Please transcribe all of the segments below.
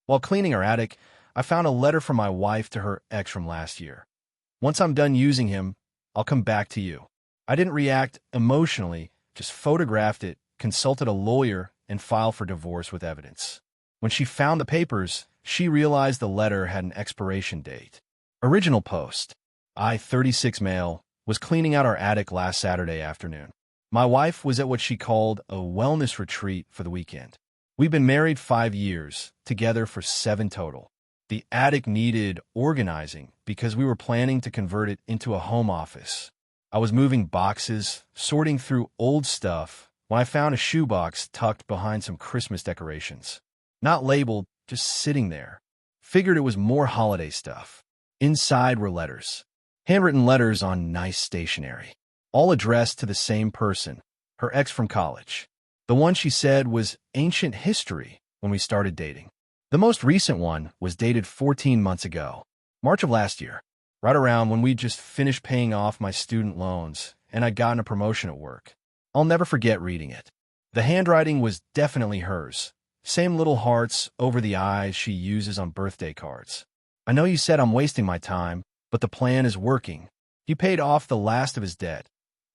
While cleaning our attic, I found a letter from my wife to her ex from last year. Once I'm done using him, I'll come back to you. I didn't react emotionally, just photographed it, consulted a lawyer, and filed for divorce with evidence. When she found the papers, she realized the letter had an expiration date. Original post. I, 36 male, was cleaning out our attic last Saturday afternoon. My wife was at what she called a wellness retreat for the weekend. We've been married 5 years, together for 7 total. The attic needed organizing because we were planning to convert it into a home office. I was moving boxes, sorting through old stuff, when I found a shoebox tucked behind some Christmas decorations. Not labeled, just sitting there. Figured it was more holiday stuff. Inside were letters. Handwritten letters on nice stationery. All addressed to the same person, her ex from college. The one she said was ancient history when we started dating. The most recent one was dated 14 months ago, March of last year, right around when we just finished paying off my student loans and I'd gotten a promotion at work. I'll never forget reading it. The handwriting was definitely hers. Same little hearts over the eyes she uses on birthday cards. I know you said I'm wasting my time, but the plan is working. He paid off the last of his debt,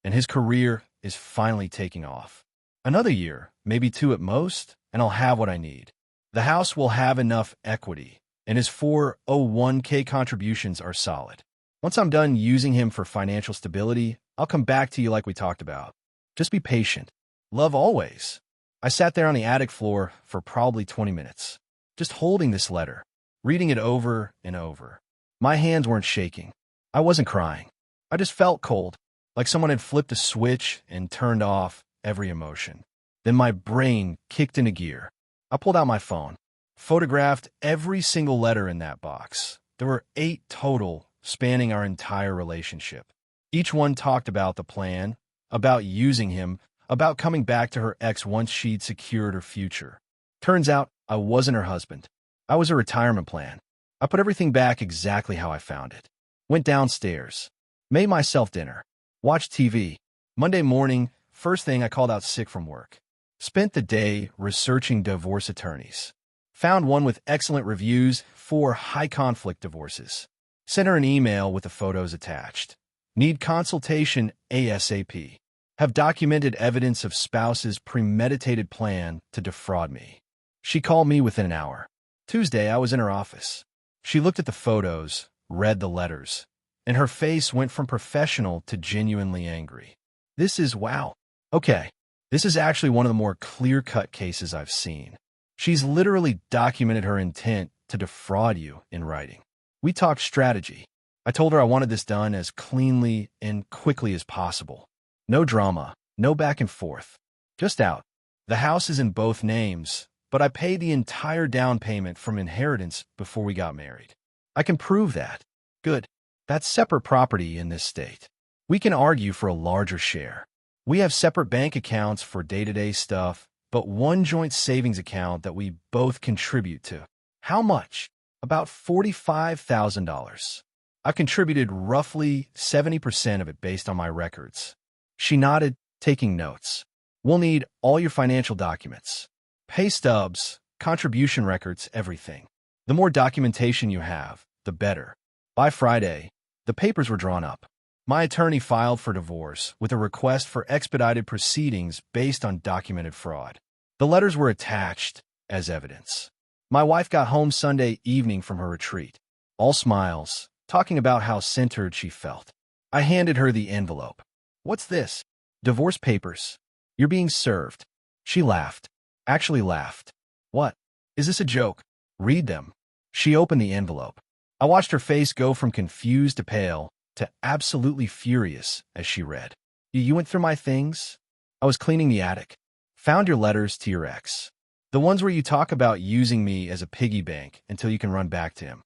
and his career is finally taking off. Another year, maybe 2 at most, and I'll have what I need. The house will have enough equity, and his 401k contributions are solid. Once I'm done using him for financial stability, I'll come back to you like we talked about. Just be patient. Love always. I sat there on the attic floor for probably 20 minutes, just holding this letter, reading it over and over. My hands weren't shaking. I wasn't crying. I just felt cold, like someone had flipped a switch and turned off every emotion. Then my brain kicked into gear. I pulled out my phone, photographed every single letter in that box. There were 8 total, spanning our entire relationship. Each one talked about the plan, about using him, about coming back to her ex once she'd secured her future. Turns out I wasn't her husband. I was a retirement plan. I put everything back exactly how I found it. Went downstairs, made myself dinner, watched TV. Monday morning, first thing I called out sick from work. Spent the day researching divorce attorneys. Found one with excellent reviews for high-conflict divorces. Sent her an email with the photos attached. Need consultation ASAP. Have documented evidence of spouse's premeditated plan to defraud me. She called me within an hour. Tuesday, I was in her office. She looked at the photos, read the letters, and her face went from professional to genuinely angry. This is wow. Okay, this is actually one of the more clear-cut cases I've seen. She's literally documented her intent to defraud you in writing. We talked strategy. I told her I wanted this done as cleanly and quickly as possible. No drama, no back and forth. Just out. The house is in both names, but I paid the entire down payment from inheritance before we got married. I can prove that. Good. That's separate property in this state. We can argue for a larger share. We have separate bank accounts for day-to-day stuff, but one joint savings account that we both contribute to. How much? About $45,000. I've contributed roughly 70% of it based on my records. She nodded, taking notes. We'll need all your financial documents. Pay stubs, contribution records, everything. The more documentation you have, the better. By Friday, the papers were drawn up. My attorney filed for divorce with a request for expedited proceedings based on documented fraud. The letters were attached as evidence. My wife got home Sunday evening from her retreat, all smiles, talking about how centered she felt. I handed her the envelope. What's this? Divorce papers. You're being served. She laughed. Actually laughed. What? Is this a joke? Read them. She opened the envelope. I watched her face go from confused to pale to absolutely furious as she read. You went through my things? I was cleaning the attic. Found your letters to your ex. The ones where you talk about using me as a piggy bank until you can run back to him.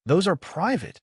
Those are private,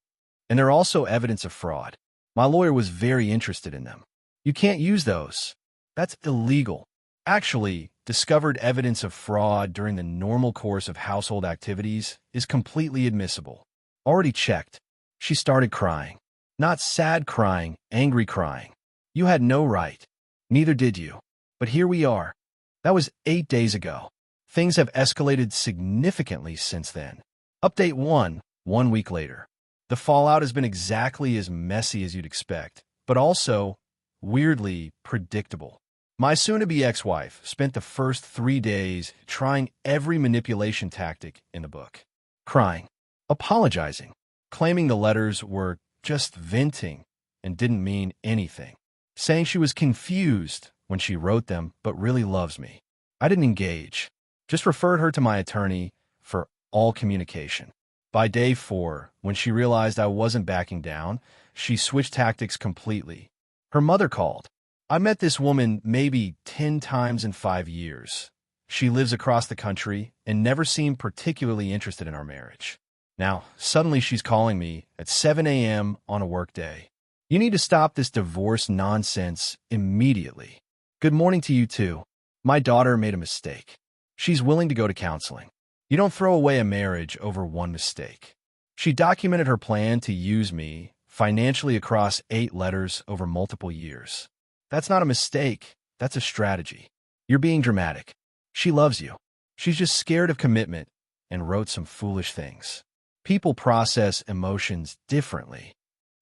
and they're also evidence of fraud. My lawyer was very interested in them. You can't use those. That's illegal. Actually, discovered evidence of fraud during the normal course of household activities is completely admissible. Already checked. She started crying. Not sad crying, angry crying. You had no right. Neither did you. But here we are. That was 8 days ago. Things have escalated significantly since then. Update 1 week later. The fallout has been exactly as messy as you'd expect, but also, weirdly, predictable. My soon-to-be ex-wife spent the first 3 days trying every manipulation tactic in the book. Crying, apologizing, claiming the letters were just venting and didn't mean anything, saying she was confused when she wrote them but really loves me. I didn't engage, just referred her to my attorney for all communication. By day 4, when she realized I wasn't backing down, she switched tactics completely. Her mother called. I met this woman maybe 10 times in 5 years. She lives across the country and never seemed particularly interested in our marriage. Now, suddenly she's calling me at 7 a.m. on a work day. You need to stop this divorce nonsense immediately. Good morning to you too. My daughter made a mistake. She's willing to go to counseling. You don't throw away a marriage over one mistake. She documented her plan to use me financially across 8 letters over multiple years. That's not a mistake. That's a strategy. You're being dramatic. She loves you. She's just scared of commitment and wrote some foolish things. People process emotions differently.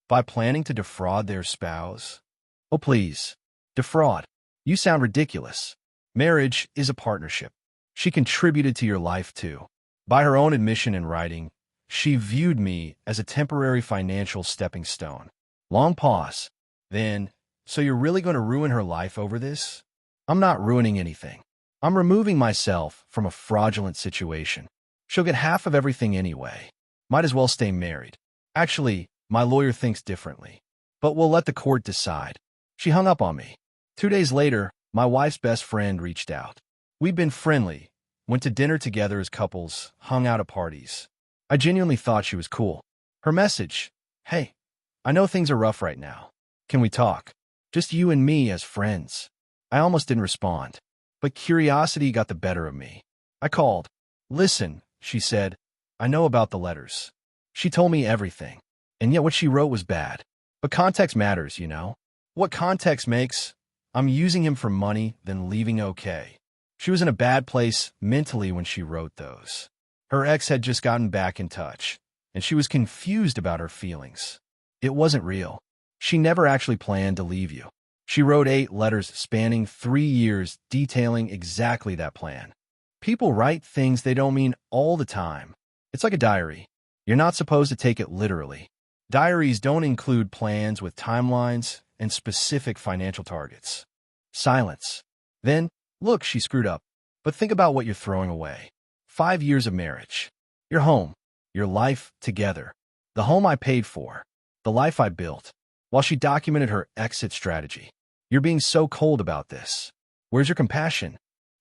By planning to defraud their spouse? Oh, please. Defraud. You sound ridiculous. Marriage is a partnership. She contributed to your life too. By her own admission in writing, she viewed me as a temporary financial stepping stone. Long pause. Then, so you're really going to ruin her life over this? I'm not ruining anything. I'm removing myself from a fraudulent situation. She'll get half of everything anyway. Might as well stay married. Actually, my lawyer thinks differently. But we'll let the court decide. She hung up on me. 2 days later, my wife's best friend reached out. We'd been friendly, went to dinner together as couples, hung out at parties. I genuinely thought she was cool. Her message, "Hey, I know things are rough right now. Can we talk? Just you and me as friends." I almost didn't respond, but curiosity got the better of me. I called. "Listen," she said, "I know about the letters." She told me everything, and yet what she wrote was bad. But context matters, you know? What context makes? I'm using him for money, then leaving okay. She was in a bad place mentally when she wrote those. Her ex had just gotten back in touch, and she was confused about her feelings. It wasn't real. She never actually planned to leave you. She wrote 8 letters spanning 3 years detailing exactly that plan. People write things they don't mean all the time. It's like a diary. You're not supposed to take it literally. Diaries don't include plans with timelines and specific financial targets. Silence. Then, look, she screwed up. But think about what you're throwing away. 5 years of marriage. Your home. Your life together. The home I paid for. The life I built. While she documented her exit strategy. You're being so cold about this. Where's your compassion?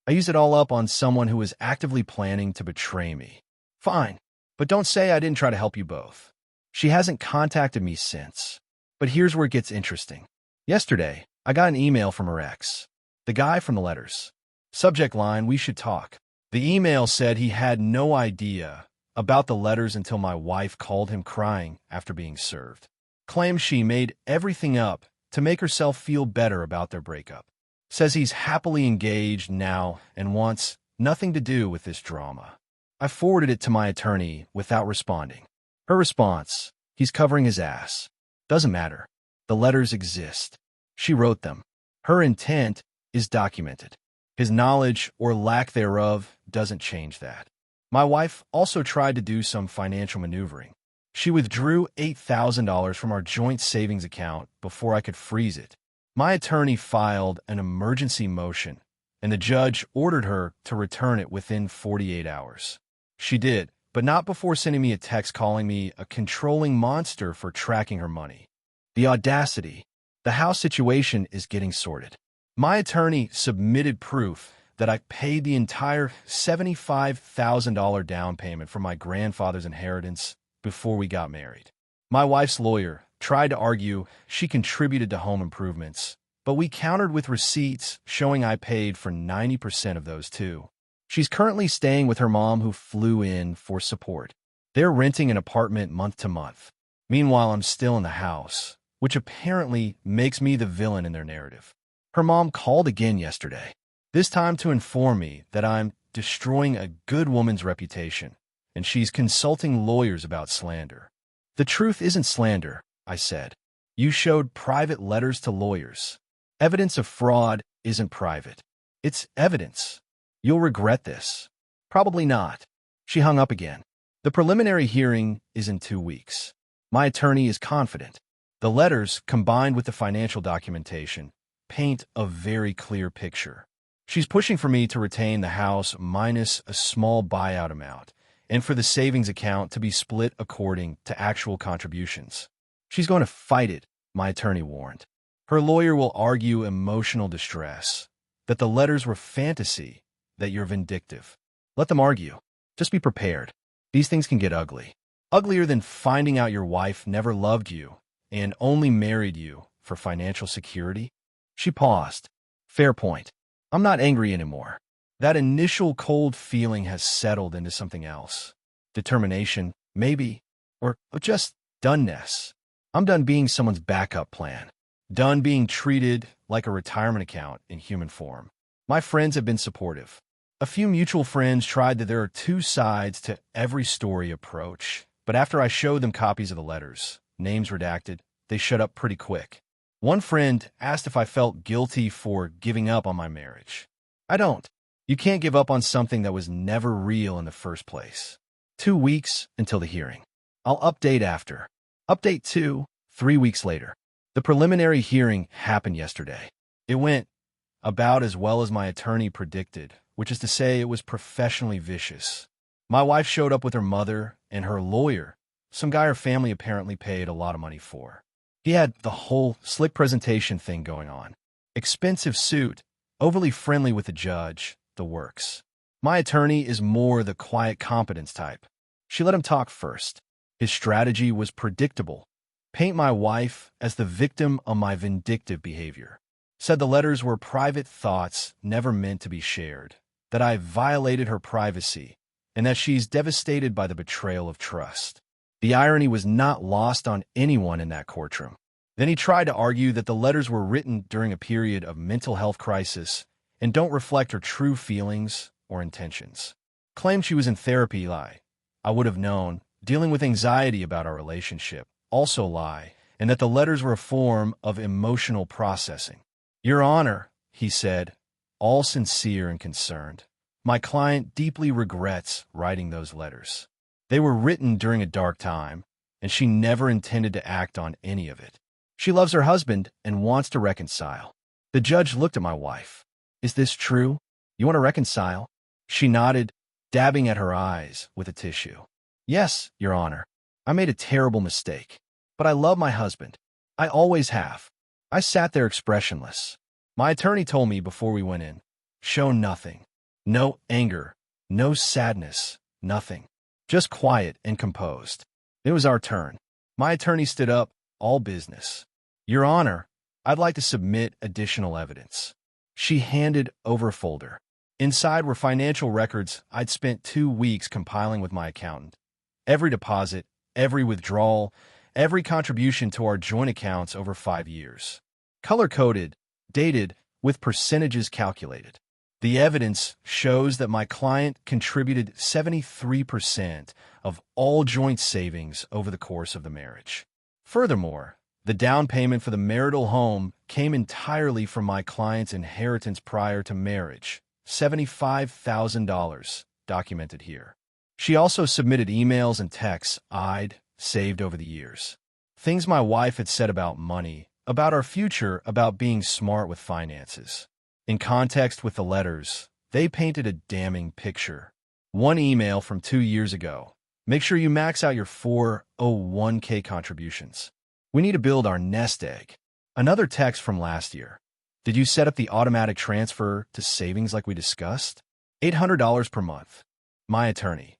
I used it all up on someone who was actively planning to betray me. Fine. But don't say I didn't try to help you both. She hasn't contacted me since. But here's where it gets interesting. Yesterday, I got an email from her ex. The guy from the letters. Subject line, "We should talk." The email said he had no idea about the letters until my wife called him crying after being served. Claims she made everything up to make herself feel better about their breakup. Says he's happily engaged now and wants nothing to do with this drama. I forwarded it to my attorney without responding. Her response, "He's covering his ass. Doesn't matter. The letters exist. She wrote them. Her intent is documented. His knowledge or lack thereof doesn't change that." My wife also tried to do some financial maneuvering. She withdrew $8,000 from our joint savings account before I could freeze it. My attorney filed an emergency motion, and the judge ordered her to return it within 48 hours. She did, but not before sending me a text calling me a controlling monster for tracking her money. The audacity. The house situation is getting sorted. My attorney submitted proof that I paid the entire $75,000 down payment for my grandfather's inheritance before we got married. My wife's lawyer tried to argue she contributed to home improvements, but we countered with receipts showing I paid for 90% of those too. She's currently staying with her mom who flew in for support. They're renting an apartment month to month. Meanwhile, I'm still in the house, which apparently makes me the villain in their narrative. Her mom called again yesterday, this time to inform me that I'm destroying a good woman's reputation, and she's consulting lawyers about slander. The truth isn't slander, I said. You showed private letters to lawyers. Evidence of fraud isn't private. It's evidence. You'll regret this. Probably not. She hung up again. The preliminary hearing is in 2 weeks. My attorney is confident. The letters, combined with the financial documentation, paint a very clear picture. She's pushing for me to retain the house minus a small buyout amount, and for the savings account to be split according to actual contributions. She's going to fight it, my attorney warned. Her lawyer will argue emotional distress, that the letters were fantasy, that you're vindictive. Let them argue. Just be prepared. These things can get ugly. Uglier than finding out your wife never loved you and only married you for financial security. She paused. Fair point. I'm not angry anymore. That initial cold feeling has settled into something else. Determination, maybe, or just doneness. I'm done being someone's backup plan. Done being treated like a retirement account in human form. My friends have been supportive. A few mutual friends tried that there are 2 sides to every story approach, but after I showed them copies of the letters, names redacted, they shut up pretty quick. One friend asked if I felt guilty for giving up on my marriage. I don't. You can't give up on something that was never real in the first place. 2 weeks until the hearing. I'll update after. Update 2, 3 weeks later. The preliminary hearing happened yesterday. It went about as well as my attorney predicted, which is to say it was professionally vicious. My wife showed up with her mother and her lawyer, some guy her family apparently paid a lot of money for. He had the whole slick presentation thing going on. Expensive suit, overly friendly with the judge, the works. My attorney is more the quiet competence type. She let him talk first. His strategy was predictable. Paint my wife as the victim of my vindictive behavior. Said the letters were private thoughts never meant to be shared, that I violated her privacy, and that she's devastated by the betrayal of trust. The irony was not lost on anyone in that courtroom. Then he tried to argue that the letters were written during a period of mental health crisis and don't reflect her true feelings or intentions. Claimed she was in therapy, lie. I would have known, dealing with anxiety about our relationship, also lie, and that the letters were a form of emotional processing. Your Honor, he said, all sincere and concerned, my client deeply regrets writing those letters. They were written during a dark time, and she never intended to act on any of it. She loves her husband and wants to reconcile. The judge looked at my wife. Is this true? You want to reconcile? She nodded, dabbing at her eyes with a tissue. Yes, Your Honor. I made a terrible mistake. But I love my husband. I always have. I sat there expressionless. My attorney told me before we went in, show nothing. No anger, no sadness, nothing. Just quiet and composed. It was our turn. My attorney stood up, all business. Your Honor, I'd like to submit additional evidence. She handed over a folder. Inside were financial records I'd spent 2 weeks compiling with my accountant. Every deposit, every withdrawal, every contribution to our joint accounts over 5 years. Color-coded, dated, with percentages calculated. The evidence shows that my client contributed 73% of all joint savings over the course of the marriage. Furthermore, the down payment for the marital home came entirely from my client's inheritance prior to marriage, $75,000, documented here. She also submitted emails and texts I'd saved over the years. Things my wife had said about money, about our future, about being smart with finances. In context with the letters, they painted a damning picture. One email from 2 years ago. Make sure you max out your 401k contributions. We need to build our nest egg. Another text from last year. Did you set up the automatic transfer to savings like we discussed? $800 per month. My attorney.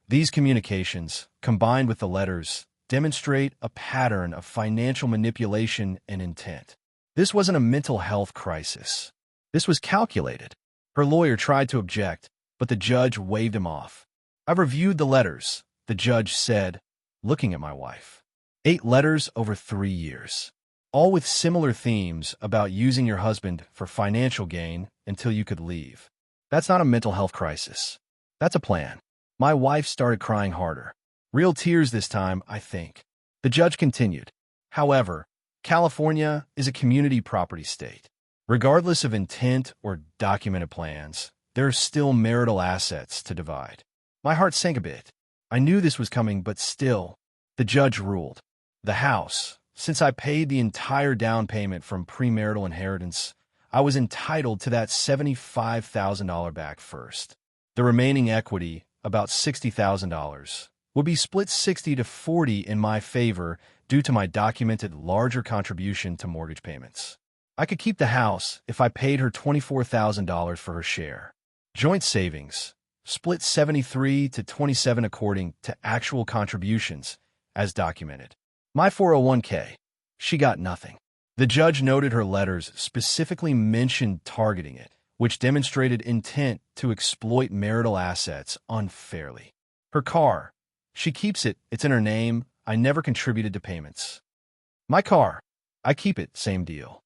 These communications, combined with the letters, demonstrate a pattern of financial manipulation and intent. This wasn't a mental health crisis. This was calculated. Her lawyer tried to object, but the judge waved him off. I've reviewed the letters, the judge said, looking at my wife. 8 letters over 3 years. All with similar themes about using your husband for financial gain until you could leave. That's not a mental health crisis. That's a plan. My wife started crying harder. Real tears this time, I think. The judge continued. However, California is a community property state. Regardless of intent or documented plans, there are still marital assets to divide. My heart sank a bit. I knew this was coming, but still, the judge ruled. The house, since I paid the entire down payment from premarital inheritance, I was entitled to that $75,000 back first. The remaining equity, about $60,000, would be split 60-40 in my favor due to my documented larger contribution to mortgage payments. I could keep the house if I paid her $24,000 for her share. Joint savings, split 73-27 according to actual contributions, as documented. My 401k, she got nothing. The judge noted her letters specifically mentioned targeting it, which demonstrated intent to exploit marital assets unfairly. Her car, she keeps it, it's in her name, I never contributed to payments. My car, I keep it, same deal.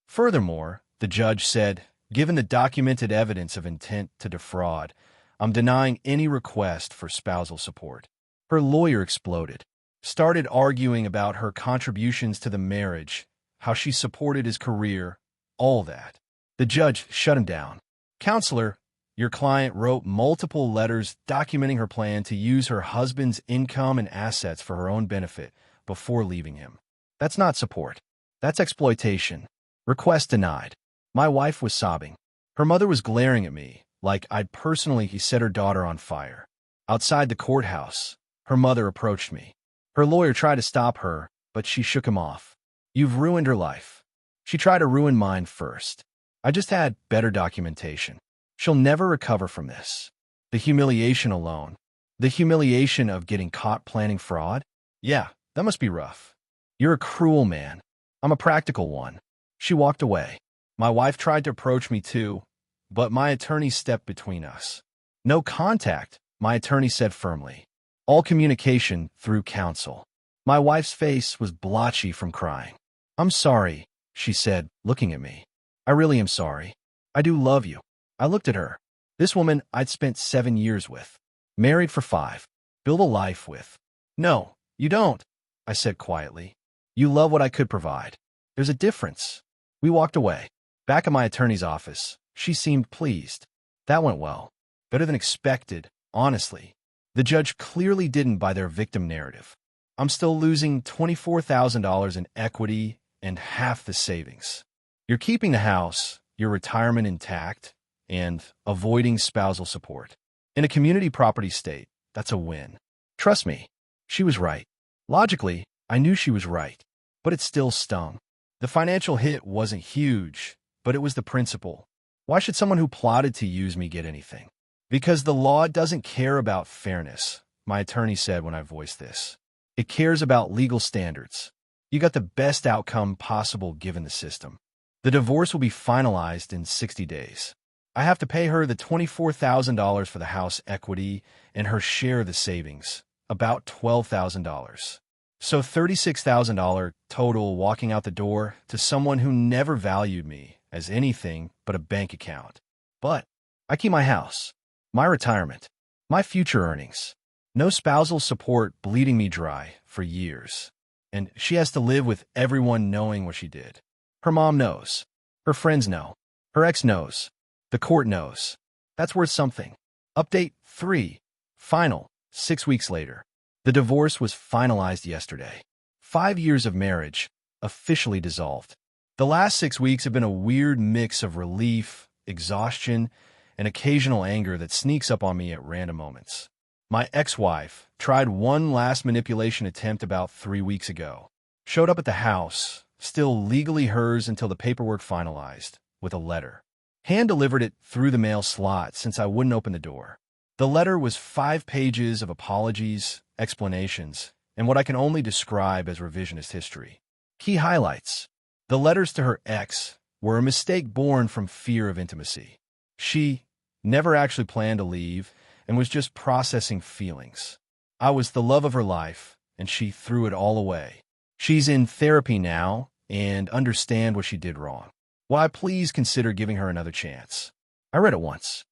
Furthermore, the judge said, given the documented evidence of intent to defraud, I'm denying any request for spousal support. Her lawyer exploded, started arguing about her contributions to the marriage, how she supported his career, all that. The judge shut him down. Counselor, your client wrote multiple letters documenting her plan to use her husband's income and assets for her own benefit before leaving him. That's not support. That's exploitation. Request denied. My wife was sobbing. Her mother was glaring at me, like I'd personally set her daughter on fire. Outside the courthouse, her mother approached me. Her lawyer tried to stop her, but she shook him off. You've ruined her life. She tried to ruin mine first. I just had better documentation. She'll never recover from this. The humiliation alone. The humiliation of getting caught planning fraud? Yeah, that must be rough. You're a cruel man. I'm a practical one. She walked away. My wife tried to approach me too, but my attorney stepped between us. No contact, my attorney said firmly. All communication through counsel. My wife's face was blotchy from crying. I'm sorry, she said, looking at me. I really am sorry. I do love you. I looked at her. This woman I'd spent 7 years with. Married for 5. Built a life with. No, you don't, I said quietly. You love what I could provide. There's a difference. We walked away. Back at my attorney's office, she seemed pleased. That went well. Better than expected, honestly. The judge clearly didn't buy their victim narrative. I'm still losing $24,000 in equity and half the savings. You're keeping the house, your retirement intact, and avoiding spousal support. In a community property state, that's a win. Trust me, she was right. Logically, I knew she was right, but it still stung. The financial hit wasn't huge, but it was the principle. Why should someone who plotted to use me get anything? Because the law doesn't care about fairness, my attorney said when I voiced this. It cares about legal standards. You got the best outcome possible given the system. The divorce will be finalized in 60 days. I have to pay her the $24,000 for the house equity and her share of the savings, about $12,000. So $36,000 total walking out the door to someone who never valued me as anything but a bank account. But I keep my house, my retirement, my future earnings. No spousal support bleeding me dry for years. And she has to live with everyone knowing what she did. Her mom knows. Her friends know. Her ex knows. The court knows. That's worth something. Update 3. Final. 6 weeks later. The divorce was finalized yesterday. 5 years of marriage, officially dissolved. The last 6 weeks have been a weird mix of relief, exhaustion, and occasional anger that sneaks up on me at random moments. My ex-wife tried one last manipulation attempt about 3 weeks ago. Showed up at the house, still legally hers until the paperwork finalized, with a letter. Hand-delivered it through the mail slot since I wouldn't open the door. The letter was 5 pages of apologies, explanations, and what I can only describe as revisionist history. Key highlights. The letters to her ex were a mistake born from fear of intimacy. She never actually planned to leave and was just processing feelings. I was the love of her life, and she threw it all away. She's in therapy now and understand what she did wrong. Why please consider giving her another chance? I read it once.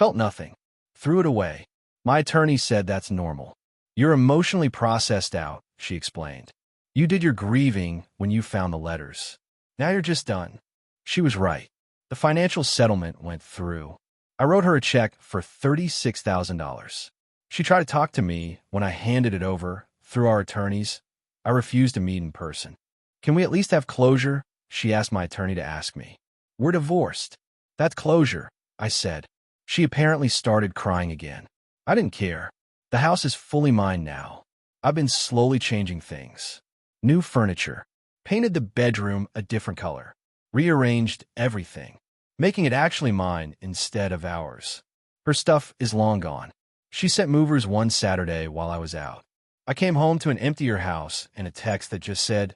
Felt nothing. Threw it away. My attorney said that's normal. You're emotionally processed out, she explained. You did your grieving when you found the letters. Now you're just done. She was right. The financial settlement went through. I wrote her a check for $36,000. She tried to talk to me when I handed it over through our attorneys. I refused to meet in person. Can we at least have closure? She asked my attorney to ask me. We're divorced. That's closure, I said. She apparently started crying again. I didn't care. The house is fully mine now. I've been slowly changing things. New furniture. Painted the bedroom a different color. Rearranged everything, making it actually mine instead of ours. Her stuff is long gone. She sent movers one Saturday while I was out. I came home to an emptier house and a text that just said,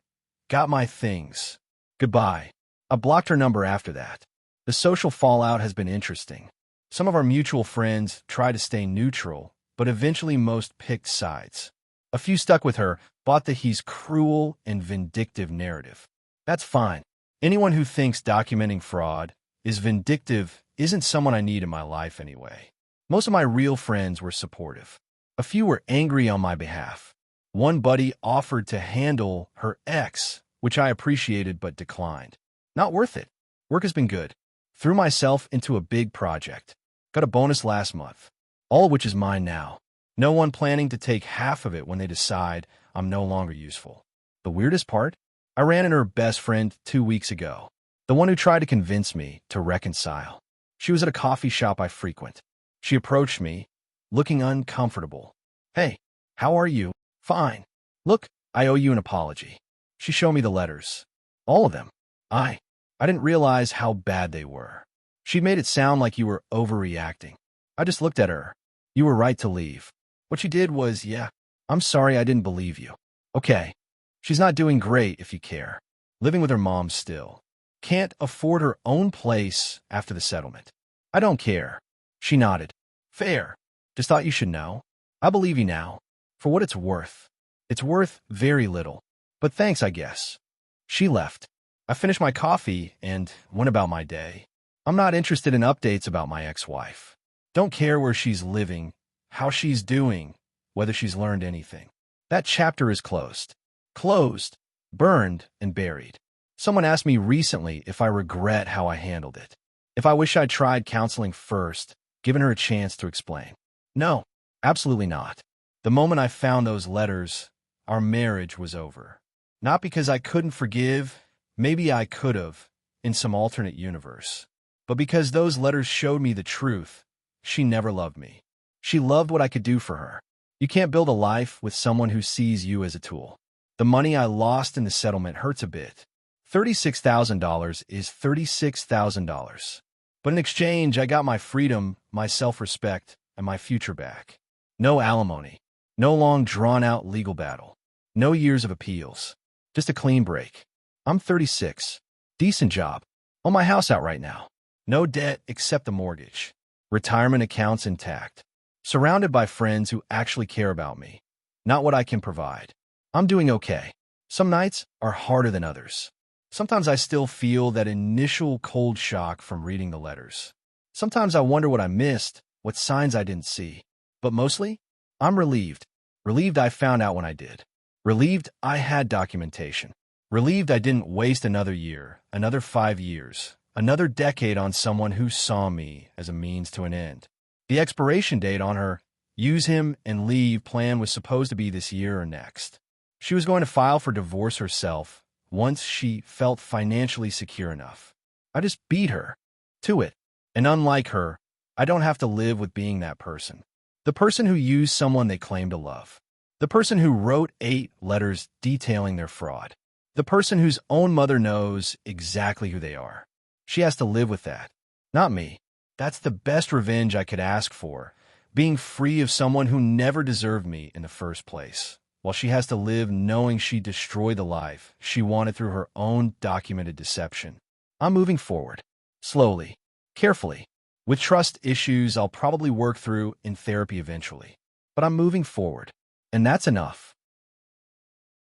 "Got my things. Goodbye." I blocked her number after that. The social fallout has been interesting. Some of our mutual friends tried to stay neutral, but eventually most picked sides. A few stuck with her, bought the he's cruel and vindictive narrative. That's fine. Anyone who thinks documenting fraud is vindictive isn't someone I need in my life anyway. Most of my real friends were supportive. A few were angry on my behalf. One buddy offered to handle her ex, which I appreciated but declined. Not worth it. Work has been good. Threw myself into a big project. Got a bonus last month. All of which is mine now. No one planning to take half of it when they decide I'm no longer useful. The weirdest part? I ran into her best friend 2 weeks ago. The one who tried to convince me to reconcile. She was at a coffee shop I frequent. She approached me, looking uncomfortable. "Hey, how are you?" "Fine." "Look, I owe you an apology." She showed me the letters. All of them. I didn't realize how bad they were. She made it sound like you were overreacting. I just looked at her. "You were right to leave." What she did was, "Yeah, I'm sorry I didn't believe you." Okay. She's not doing great if you care. Living with her mom still. Can't afford her own place after the settlement. I don't care. She nodded. Fair. Just thought you should know. I believe you now. For what it's worth. It's worth very little. But thanks, I guess. She left. I finished my coffee and went about my day. I'm not interested in updates about my ex-wife. Don't care where she's living, how she's doing, whether she's learned anything. That chapter is closed. Closed, burned, and buried. Someone asked me recently if I regret how I handled it. If I wish I'd tried counseling first, given her a chance to explain. No, absolutely not. The moment I found those letters, our marriage was over. Not because I couldn't forgive, maybe I could have, in some alternate universe. But because those letters showed me the truth, she never loved me. She loved what I could do for her. You can't build a life with someone who sees you as a tool. The money I lost in the settlement hurts a bit. $36,000 is $36,000. But in exchange, I got my freedom, my self-respect, and my future back. No alimony. No long, drawn-out legal battle. No years of appeals. Just a clean break. I'm 36. Decent job. Own my house out right now. No debt except the mortgage. Retirement accounts intact. Surrounded by friends who actually care about me. Not what I can provide. I'm doing okay. Some nights are harder than others. Sometimes I still feel that initial cold shock from reading the letters. Sometimes I wonder what I missed, what signs I didn't see. But mostly, I'm relieved. Relieved I found out when I did. Relieved I had documentation. Relieved I didn't waste another year, another 5 years, another decade on someone who saw me as a means to an end. The expiration date on her use him and leave plan was supposed to be this year or next. She was going to file for divorce herself once she felt financially secure enough. I just beat her to it. And unlike her, I don't have to live with being that person. The person who used someone they claim to love. The person who wrote 8 letters detailing their fraud. The person whose own mother knows exactly who they are. She has to live with that. Not me. That's the best revenge I could ask for, being free of someone who never deserved me in the first place, while she has to live knowing she destroyed the life she wanted through her own documented deception. I'm moving forward. Slowly. Carefully. With trust issues I'll probably work through in therapy eventually. But I'm moving forward. And that's enough.